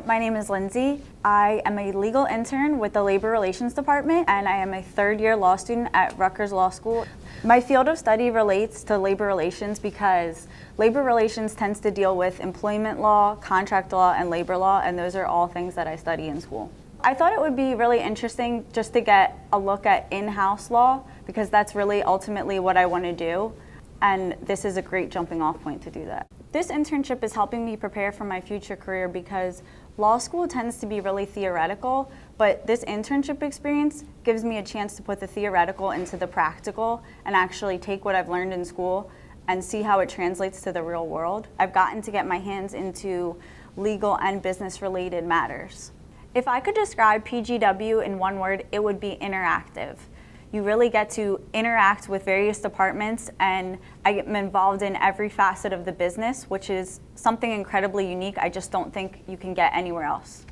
My name is Lindsay. I am a legal intern with the Labor Relations Department, and I am a third-year law student at Rutgers Law School. My field of study relates to labor relations because labor relations tends to deal with employment law, contract law, and labor law, and those are all things that I study in school. I thought it would be really interesting just to get a look at in-house law because that's really ultimately what I want to do, and this is a great jumping off point to do that. This internship is helping me prepare for my future career because law school tends to be really theoretical, but this internship experience gives me a chance to put the theoretical into the practical and actually take what I've learned in school and see how it translates to the real world. I've gotten to get my hands into legal and business related matters. If I could describe PGW in one word, it would be interactive. You really get to interact with various departments, and I am involved in every facet of the business, which is something incredibly unique I just don't think you can get anywhere else.